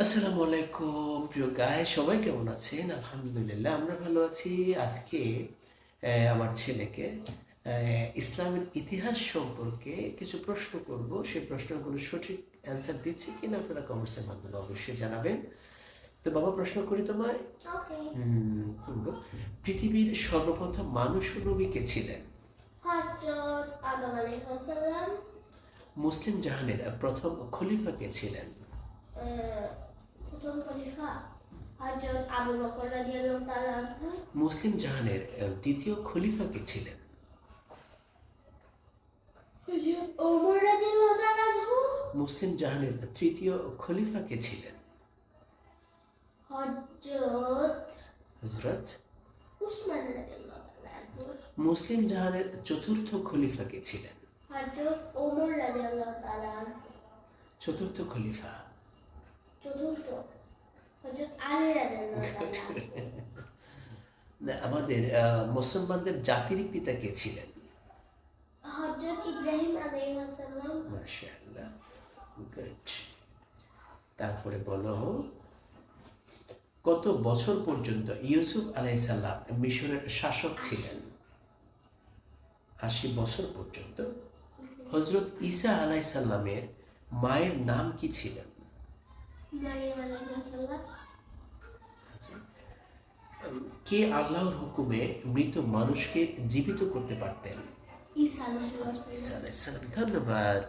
আসসালামু আলাইকুম প্রিয় গায়ে সবাই কেমন আছেন? আলহামদুলিল্লাহ আমরা ভালো আছি। আজকে আমার ছেলেকে ইসলামের ইতিহাস সম্পর্কে কিছু প্রশ্ন করব। সেই প্রশ্নগুলো সঠিক অ্যান্সার দিচ্ছে কিনা আপনারা কমেন্টসের মাধ্যমে অবশ্যই জানাবেন। তো বাবা প্রশ্ন করি তোমায়। ওকে। করবো। পৃথিবীর সর্বপ্রথম মানুষ ও নবী কে ছিলেন? হযরত আদম আলাইহিস সালাম। মুসলিম জাহানের প্রথম খলিফা কে ছিলেন? প্রথম খলিফা হযরত আবু বকর রাদিয়াল্লাহু তাআলা আনহু। মুসলিম জাহানের দ্বিতীয় খলিফা কে ছিলেন? হযরত ওমর রাদিয়াল্লাহু তাআলা আনহু। মুসলিম জাহানের তৃতীয় খলিফা কে ছিলেন? হযরত হযরত উসমান রাদিয়াল্লাহু তাআলা আনহু। মুসলিম জাহানের চতুর্থ খলিফা কে ছিলেন? হযরত ওমর রাদিয়াল্লাহু তাআলা আনহু। চতুর্থ খলিফা চতুর্থ হযরত আলী রাদিয়াল্লাহু তাআলা আনহু। আমাদের মুসলমানদের জাতির পিতা কে ছিলেন? হযরত ইব্রাহিম আলাইহিস সালাম। মাশাআল্লাহ, গুড। তারপরে বলো, কত বছর পর্যন্ত ইউসুফ আলাইহিস সালাম মিশরের শাসক ছিলেন? 80 বছর পর্যন্ত। হযরত ঈসা আলাইহিস সালামের মায়ের নাম কি ছিলেন? মারিয়াম আলাইহিস সালাম। কে আল্লাহর হুকুমে মৃত মানুষকে জীবিত করতে পারতেন? ঈসা আলাইহিস ঈসা সালাম। আলাইহিস সালাম। ধন্যবাদ।